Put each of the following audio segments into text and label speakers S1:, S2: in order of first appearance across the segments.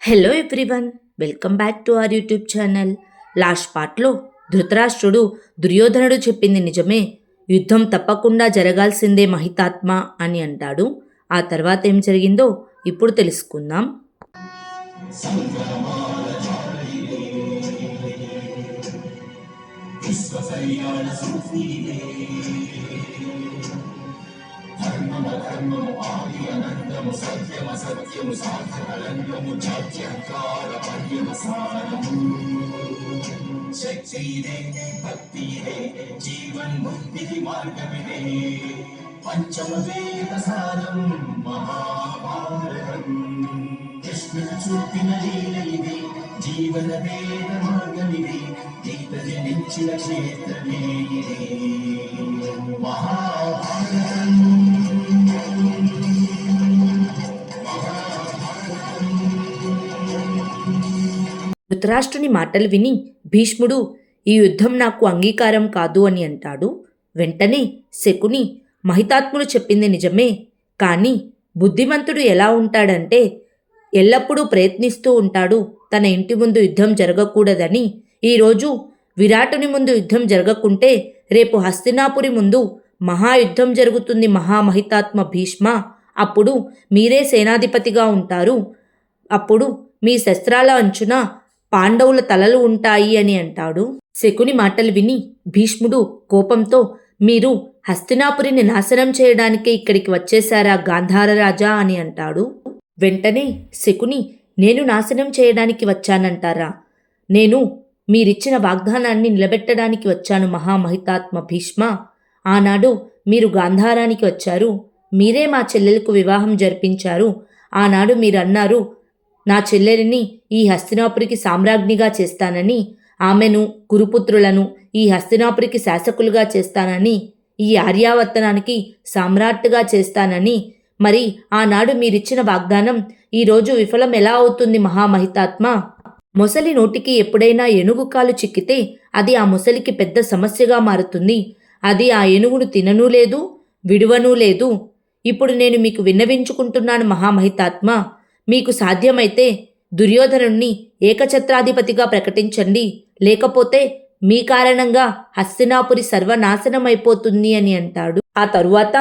S1: Hello everyone, welcome back to our YouTube channel. Last పార్ట్లో ధృతరాష్ట్రుడు దుర్యోధనుడు చెప్పింది నిజమే, యుద్ధం తప్పకుండా జరగాల్సిందే మహితాత్మ అని అంటాడు. ఆ తర్వాత ఏం జరిగిందో ఇప్పుడు తెలుసుకుందాం.
S2: శక్తిదే భక్తిదే జీవన్ముక్తికి మార్గమిదే పంచమవేద సారం మహాభారతం కృష్ణుడు చూపిన లీల ఇది జీవన వేద మార్గమిది గీత జనించిన క్షేత్రమే ఇది మహాభారతం.
S1: ధృతరాష్ట్రుని మాటలు విని భీష్ముడు ఈ యుద్ధం నాకు అంగీకారం కాదు అని అంటాడు. వెంటనే శకుని మహితాత్ముడు చెప్పింది నిజమే, కానీ బుద్ధిమంతుడు ఎలా ఉంటాడంటే ఎల్లప్పుడూ ప్రయత్నిస్తూ ఉంటాడు తన ఇంటి ముందు యుద్ధం జరగకూడదని. ఈరోజు విరాటుని ముందు యుద్ధం జరగకుంటే రేపు హస్తినాపురి ముందు మహాయుద్ధం జరుగుతుంది మహామహితాత్మ భీష్మ. అప్పుడు మీరే సేనాధిపతిగా ఉంటారు. అప్పుడు మీ శస్త్రాల అంచున పాండవుల తలలు ఉంటాయి అని అంటాడు. శకుని మాటలు విని భీష్ముడు కోపంతో, మీరు హస్తినాపురిని నాశనం చేయడానికే ఇక్కడికి వచ్చేశారా గాంధార రాజా అని అంటాడు. వెంటనే శకుని, నేను నాశనం చేయడానికి వచ్చానంటారా? నేను మీరిచ్చిన వాగ్దానాన్ని నిలబెట్టడానికి వచ్చాను మహామహితాత్మ భీష్మ. ఆనాడు మీరు గాంధారానికి వచ్చారు, మీరే మా చెల్లెలకు వివాహం జరిపించారు. ఆనాడు మీరు అన్నారు, నా చెల్లెలిని ఈ హస్తినాపురికి సామ్రాజ్ఞిగా చేస్తానని, ఆమెను కురుపుత్రులను ఈ హస్తినాపురికి శాసకులుగా చేస్తానని, ఈ ఆర్యావర్తనానికి సామ్రాట్గా చేస్తానని. మరి ఆనాడు మీరిచ్చిన వాగ్దానం ఈరోజు విఫలం ఎలా అవుతుంది మహామహితాత్మ? మొసలి నోటికి ఎప్పుడైనా ఏనుగు కాలు చిక్కితే అది ఆ మొసలికి పెద్ద సమస్యగా మారుతుంది. అది ఆ ఏనుగును తిననూ లేదు, విడువనూ లేదు. ఇప్పుడు నేను మీకు విన్నవించుకుంటున్నాను మహామహితాత్మ, మీకు సాధ్యమైతే దుర్యోధనుణ్ణి ఏకఛత్రాధిపతిగా ప్రకటించండి, లేకపోతే మీ కారణంగా హస్తినాపురి సర్వనాశనం అయిపోతుంది అని అంటాడు. ఆ తరువాత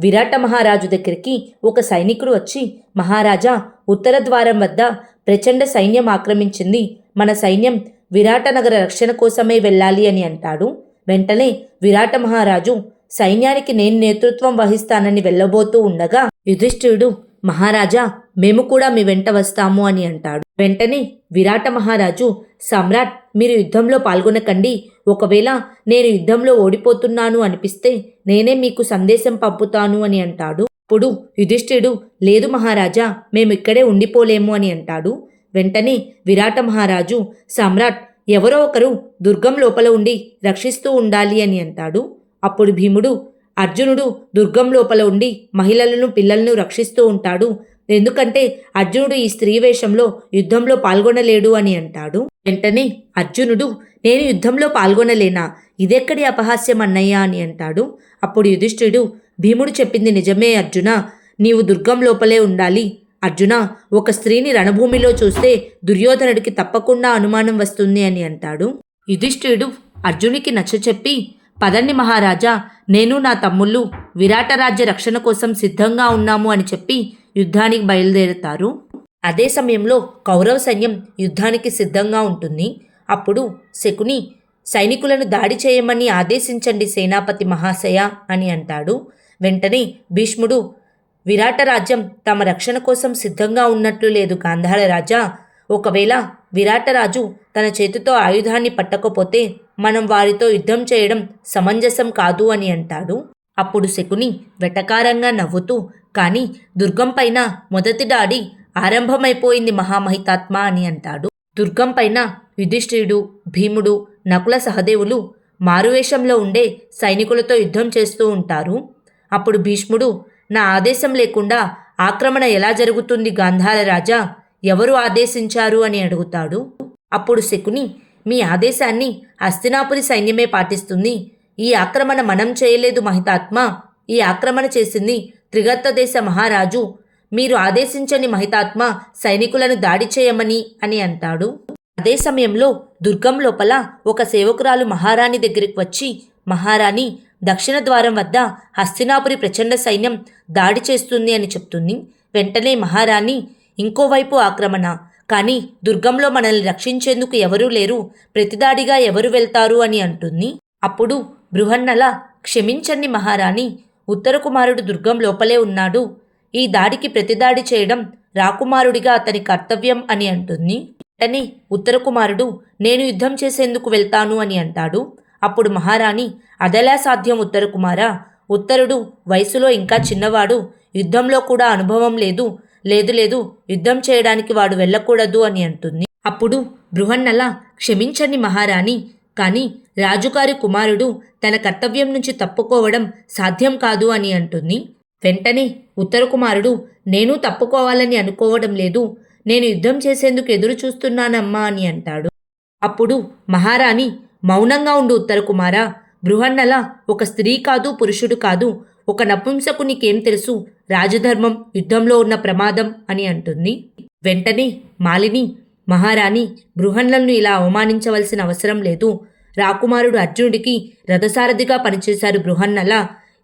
S1: విరాట మహారాజు దగ్గరికి ఒక సైనికుడు వచ్చి, మహారాజా, ఉత్తర ద్వారం వద్ద ప్రచండ సైన్యం ఆక్రమించింది, మన సైన్యం విరాట నగర రక్షణ కోసమే వెళ్ళాలి అని అంటాడు. వెంటనే విరాట మహారాజు, సైన్యానికి నేను నేతృత్వం వహిస్తానని వెళ్ళబోతూ ఉండగా యుధిష్ఠిరుడు, మహారాజా, మేము కూడా మీ వెంట వస్తాము అని అంటాడు. వెంటనే విరాట మహారాజు, సమ్రాట్, మీరు యుద్ధంలో పాల్గొనకండి. ఒకవేళ నేను యుద్ధంలో ఓడిపోతున్నాను అనిపిస్తే నేనే మీకు సందేశం పంపుతాను అని అంటాడు. ఇప్పుడు యుధిష్ఠిరుడు, లేదు మహారాజా, మేము ఇక్కడే ఉండిపోలేము అని అంటాడు. వెంటనే విరాట మహారాజు, సమ్రాట్, ఎవరో ఒకరు దుర్గం లోపల ఉండి రక్షిస్తూ ఉండాలి అని అంటాడు. అప్పుడు భీముడు, అర్జునుడు దుర్గం లోపల ఉండి మహిళలను పిల్లలను రక్షిస్తూ ఉంటాడు, ఎందుకంటే అర్జునుడు ఈ స్త్రీ వేషంలో యుద్ధంలో పాల్గొనలేడు అని అంటాడు. వెంటనే అర్జునుడు, నేను యుద్ధంలో పాల్గొనలేనా? ఇదెక్కడి అపహాస్యం అన్నయ్య అని అంటాడు. అప్పుడు యుధిష్ఠిరుడు, భీముడు చెప్పింది నిజమే అర్జున, నీవు దుర్గం లోపలే ఉండాలి. అర్జున, ఒక స్త్రీని రణభూమిలో చూస్తే దుర్యోధనుడికి తప్పకుండా అనుమానం వస్తుంది అని అంటాడు. యుధిష్ఠిరుడు అర్జునికి నచ్చచెప్పి, పదండి మహారాజా, నేను నా తమ్ముళ్ళు విరాట రాజ్య రక్షణ కోసం సిద్ధంగా ఉన్నాము అని చెప్పి యుద్ధానికి బయలుదేరుతారు. అదే సమయంలో కౌరవ సైన్యం యుద్ధానికి సిద్ధంగా ఉంటుంది. అప్పుడు శకుని, సైనికులను దాడి చేయమని ఆదేశించండి సేనాపతి మహాశయ అని అంటాడు. వెంటనే భీష్ముడు, విరాట రాజ్యం తమ రక్షణ కోసం సిద్ధంగా ఉన్నట్లు లేదు గాంధార రాజా. ఒకవేళ విరాటరాజు తన చేతితో ఆయుధాన్ని పట్టకపోతే మనం వారితో యుద్ధం చేయడం సమంజసం కాదు అని అంటాడు. అప్పుడు శకుని వెటకారంగా నవ్వుతూ, కానీ దుర్గం పైన మొదటి దాడి ఆరంభమైపోయింది మహామహితాత్మ అని అంటాడు. దుర్గం పైన యుధిష్ఠిరుడు, భీముడు, నకుల సహదేవులు మారువేషంలో ఉండే సైనికులతో యుద్ధం చేస్తూ ఉంటారు. అప్పుడు భీష్ముడు, నా ఆదేశం లేకుండా ఆక్రమణ ఎలా జరుగుతుంది గాంధార రాజా? ఎవరు ఆదేశించారు అని అడుగుతాడు. అప్పుడు శకుని, మీ ఆదేశాన్ని హస్తినాపురి సైన్యమే పాటిస్తుంది. ఈ ఆక్రమణ మనం చేయలేదు మహితాత్మ, ఈ ఆక్రమణ చేసింది త్రిగర్త దేశ మహారాజు మీరు ఆదేశించని మహితాత్మ సైనికులను దాడి చేయమని అని అంటాడు. అదే సమయంలో దుర్గం లోపల ఒక సేవకురాలు మహారాణి దగ్గరికి వచ్చి, మహారాణి, దక్షిణ ద్వారం వద్ద హస్తినాపురి ప్రచండ సైన్యం దాడి చేస్తుంది అని చెప్తుంది. వెంటనే మహారాణి, ఇంకోవైపు ఆక్రమణ, కానీ దుర్గంలో మనల్ని రక్షించేందుకు ఎవరూ లేరు, ప్రతిదాడిగా ఎవరు వెళ్తారు అని అంటుంది. అప్పుడు బృహన్నల, క్షమించండి మహారాణి, ఉత్తర కుమారుడు దుర్గం లోపలే ఉన్నాడు, ఈ దాడికి ప్రతిదాడి చేయడం రాకుమారుడిగా అతని కర్తవ్యం అని అంటుంది. వెంటనే ఉత్తర కుమారుడు, నేను యుద్ధం చేసేందుకు వెళ్తాను అని అంటాడు. అప్పుడు మహారాణి, అదెలా సాధ్యం ఉత్తర కుమారా, ఉత్తరుడు వయసులో ఇంకా చిన్నవాడు, యుద్ధంలో కూడా అనుభవం లేదు, లేదు యుద్ధం చేయడానికి వాడు వెళ్ళకూడదు అని అంటుంది. అప్పుడు బృహన్నల, క్షమించండి మహారాణి, కానీ రాజుగారి కుమారుడు తన కర్తవ్యం నుంచి తప్పుకోవడం సాధ్యం కాదు అని అంటుంది. వెంటనే ఉత్తర కుమారుడు, నేను తప్పుకోవాలని అనుకోవడం లేదు, నేను యుద్ధం చేసేందుకు ఎదురు చూస్తున్నానమ్మా అని అంటాడు. అప్పుడు మహారాణి, మౌనంగా ఉండు ఉత్తర కుమారా, బృహన్నల ఒక స్త్రీ కాదు, పురుషుడు కాదు, ఒక నపుంసకునికేం తెలుసు రాజధర్మం, యుద్ధంలో ఉన్న ప్రమాదం అని అంటుంది. వెంటనే మాలిని, మహారాణి, బృహన్నలను ఇలా అవమానించవలసిన అవసరం లేదు, రాకుమారుడు అర్జునుడికి రథసారథిగా పనిచేశారు బృహన్నల,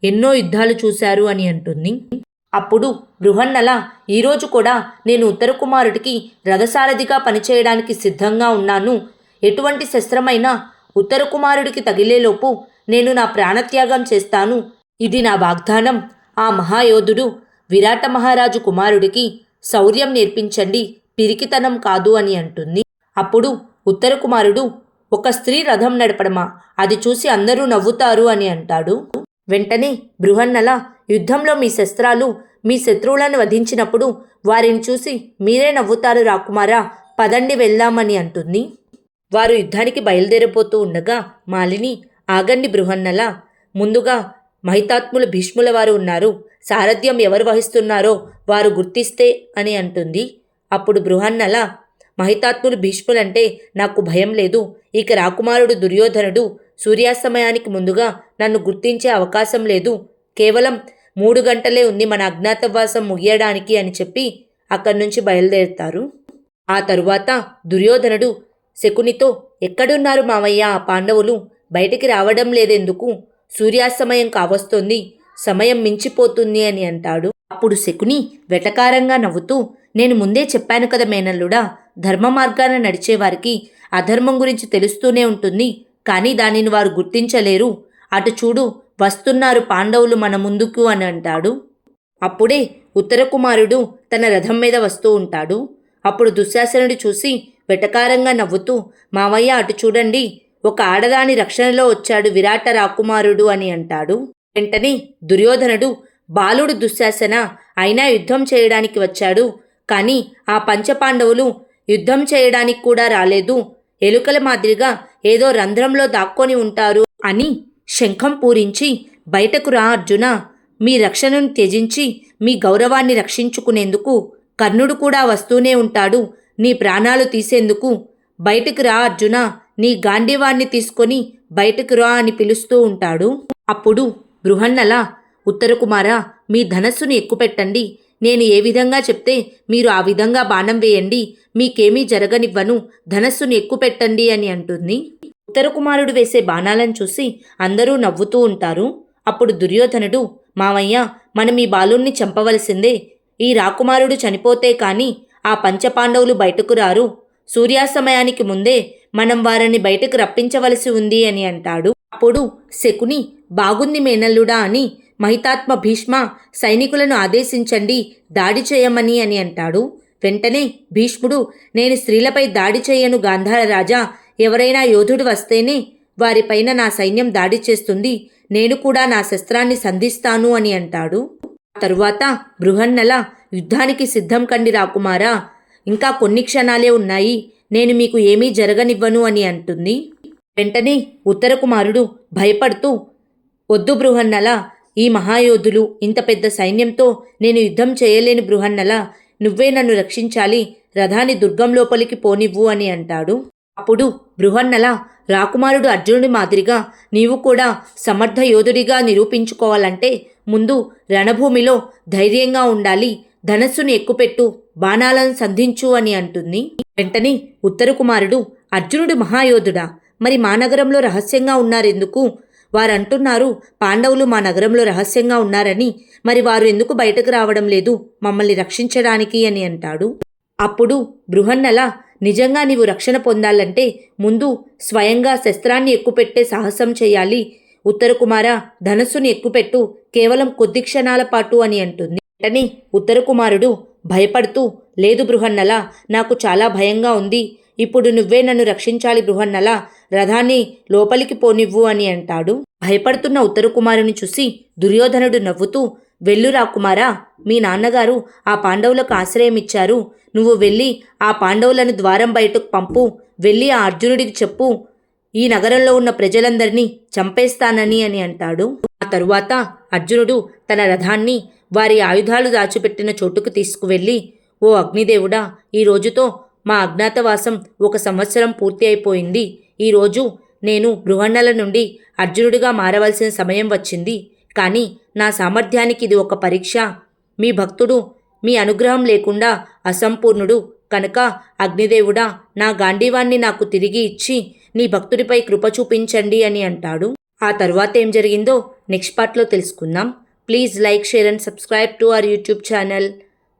S1: ఎన్నో యుద్ధాలు చూశారు అని అంటుంది. అప్పుడు బృహన్నల, ఈరోజు కూడా నేను ఉత్తర కుమారుడికి రథసారథిగా పనిచేయడానికి సిద్ధంగా ఉన్నాను, ఎటువంటి శస్త్రమైనా ఉత్తర కుమారుడికి తగిలేలోపు నేను నా ప్రాణత్యాగం చేస్తాను, ఇది నా వాగ్దానం. ఆ మహాయోధుడు విరాట మహారాజు కుమారుడికి శౌర్యం నేర్పించండి, పిరికితనం కాదు అని అంటుంది. అప్పుడు ఉత్తర కుమారుడు, ఒక స్త్రీ రథం నడపడమా, అది చూసి అందరూ నవ్వుతారు అని అంటాడు. వెంటనే బృహన్నల, యుద్ధంలో మీ శస్త్రాలు మీ శత్రువులను వధించినప్పుడు వారిని చూసి మీరే నవ్వుతారు రాకుమారా, పదండి వెళ్దామని అంటుంది. వారు యుద్ధానికి బయలుదేరిపోతూ ఉండగా మాలిని, ఆగండి బృహన్నల, ముందుగా మహితాత్ములు భీష్ముల వారు ఉన్నారు, సారథ్యం ఎవరు వహిస్తున్నారో వారు గుర్తిస్తే అని అంటుంది. అప్పుడు బృహన్నల, మహితాత్ములు భీష్ములంటే నాకు భయం లేదు, ఇక రాకుమారుడు దుర్యోధనుడు సూర్యాస్తమయానికి ముందుగా నన్ను గుర్తించే అవకాశం లేదు, కేవలం 3 గంటలే ఉంది మన అజ్ఞాతవాసం ముగియడానికి అని చెప్పి అక్కడి నుంచి బయలుదేరుతారు. ఆ తరువాత దుర్యోధనుడు శకునితో, ఎక్కడున్నారు మావయ్య ఆ పాండవులు, బయటికి రావడం లేదెందుకు, సూర్యాస్తమయం కావస్తోంది, సమయం మించిపోతుంది అని అంటాడు. అప్పుడు శకుని వెటకారంగా నవ్వుతూ, నేను ముందే చెప్పాను కదా మేనల్లుడా, ధర్మ మార్గాన నడిచేవారికి అధర్మం గురించి తెలుస్తూనే ఉంటుంది, కానీ దానిని వారు గుర్తించలేరు, అటు చూడు వస్తున్నారు పాండవులు మన ముందుకు అని అంటాడు. అప్పుడే ఉత్తర కుమారుడు తన రథం మీద వస్తూ ఉంటాడు. అప్పుడు దుశ్శాసనుడు చూసి వెటకారంగా నవ్వుతూ, మావయ్య అటు చూడండి, ఒక ఆడదాని రక్షణలో వచ్చాడు విరాట రాకుమారుడు అని అంటాడు. వెంటనే దుర్యోధనుడు, బాలుడు దుశ్శాసన, అయినా యుద్ధం చేయడానికి వచ్చాడు, కానీ ఆ పంచపాండవులు యుద్ధం చేయడానికి కూడా రాలేదు, ఎలుకల మాదిరిగా ఏదో రంధ్రంలో దాక్కొని ఉంటారు అని శంఖం పూరించి, బయటకు రా అర్జున, మీ రక్షణను త్యజించి మీ గౌరవాన్ని రక్షించుకునేందుకు కర్ణుడు కూడా వస్తూనే ఉంటాడు, నీ ప్రాణాలు తీసేందుకు, బయటకు రా అర్జున, నీ గాంధీవాన్ని తీసుకొని బయటకు రా అని పిలుస్తూ ఉంటాడు. అప్పుడు బృహన్నల, ఉత్తర కుమారా, మీ ధనస్సును ఎక్కుపెట్టండి, నేను ఏ విధంగా చెప్తే మీరు ఆ విధంగా బాణం వేయండి, మీకేమీ జరగనివ్వను, ధనస్సును ఎక్కుపెట్టండి అని అంటుంది. ఉత్తర కుమారుడు వేసే బాణాలను చూసి అందరూ నవ్వుతూ ఉంటారు. అప్పుడు దుర్యోధనుడు, మావయ్య, మనం ఈ బాలుణ్ణి చంపవలసిందే, ఈ రాకుమారుడు చనిపోతే కాని ఆ పంచపాండవులు బయటకు రారు, సూర్యాస్తమయానికి ముందే మనం వారిని బయటకు రప్పించవలసి ఉంది అని అంటాడు. అప్పుడు శకుని, బాగుంది మేనల్లుడా అని, మహితాత్మ భీష్మ, సైనికులను ఆదేశించండి దాడి చేయమని అని అంటాడు. వెంటనే భీష్ముడు, నేను స్త్రీలపై దాడి చేయను గాంధార రాజా, ఎవరైనా యోధుడు వస్తేనే వారిపైన నా సైన్యం దాడి చేస్తుంది, నేను కూడా నా శస్త్రాన్ని సంధిస్తాను అని అంటాడు. తరువాత బృహన్నల, యుద్ధానికి సిద్ధం కండి రాకుమారా, ఇంకా కొన్ని క్షణాలే ఉన్నాయి, నేను మీకు ఏమీ జరగనివ్వను అని అంటుంది. వెంటనే ఉత్తర కుమారుడు భయపడుతూ, వద్దు బృహన్నల, ఈ మహాయోధులు ఇంత పెద్ద సైన్యంతో నేను యుద్ధం చేయలేని బృహన్నల, నువ్వే నన్ను రక్షించాలి, రథాన్ని దుర్గం లోపలికి పోనివ్వు అని అంటాడు. అప్పుడు బృహన్నల, రాకుమారుడు అర్జునుడి మాదిరిగా నీవు కూడా సమర్థ యోధుడిగా నిరూపించుకోవాలంటే ముందు రణభూమిలో ధైర్యంగా ఉండాలి, ధనస్సుని ఎక్కుపెట్టు, బాణాలను సంధించు అని అంటుంది. వెంటనే ఉత్తర కుమారుడు, అర్జునుడు మహాయోధుడా, మరి మా నగరంలో రహస్యంగా ఉన్నారెందుకు? వారంటున్నారు పాండవులు మా నగరంలో రహస్యంగా ఉన్నారని, మరి వారు ఎందుకు బయటకు రావడం లేదు మమ్మల్ని రక్షించడానికి అని అంటాడు. అప్పుడు బృహన్నల, నిజంగా నీవు రక్షణ పొందాలంటే ముందు స్వయంగా శస్త్రాన్ని ఎక్కుపెట్టే సాహసం చేయాలి. ఉత్తర కుమార, ధనస్సుని ఎక్కుపెట్టు, కేవలం కొద్ది క్షణాల పాటు అని అంటుంది. వెంటనే ఉత్తర కుమారుడు భయపడుతూ, లేదు బృహన్నల, నాకు చాలా భయంగా ఉంది. ఇప్పుడు నువ్వే నన్ను రక్షించాలి బృహన్నల, రథాన్ని లోపలికి పోనివ్వు అని అంటాడు. భయపడుతున్న ఉత్తర కుమారుని చూసి దుర్యోధనుడు నవ్వుతూ, వెళ్ళురా కుమారా, మీ నాన్నగారు ఆ పాండవులకు ఆశ్రయం ఇచ్చారు. నువ్వు వెళ్ళి ఆ పాండవులను ద్వారం బయటకు పంపు. వెళ్ళి ఆ అర్జునుడికి చెప్పు, ఈ నగరంలో ఉన్న ప్రజలందరినీ చంపేస్తానని అని అంటాడు. ఆ తరువాత అర్జునుడు తన రథాన్ని వారి ఆయుధాలు దాచిపెట్టిన చోటుకు తీసుకువెళ్ళి, ఓ అగ్నిదేవుడా, ఈ రోజుతో మా అజ్ఞాతవాసం 1 సంవత్సరం పూర్తి అయిపోయింది. ఈరోజు నేను బృహన్నల నుండి అర్జునుడిగా మారవలసిన సమయం వచ్చింది. కానీ నా సామర్థ్యానికి ఇది ఒక పరీక్ష. మీ భక్తుడు మీ అనుగ్రహం లేకుండా అసంపూర్ణుడు కనుక అగ్నిదేవుడా, నా గాంధీవాన్ని నాకు తిరిగి ఇచ్చి నీ భక్తుడిపై కృప చూపించండి అని అంటాడు. ఆ తర్వాత ఏం జరిగిందో నెక్స్ట్ పార్ట్లో తెలుసుకుందాం. Please like, share and subscribe to our YouTube channel.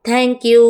S1: Thank you.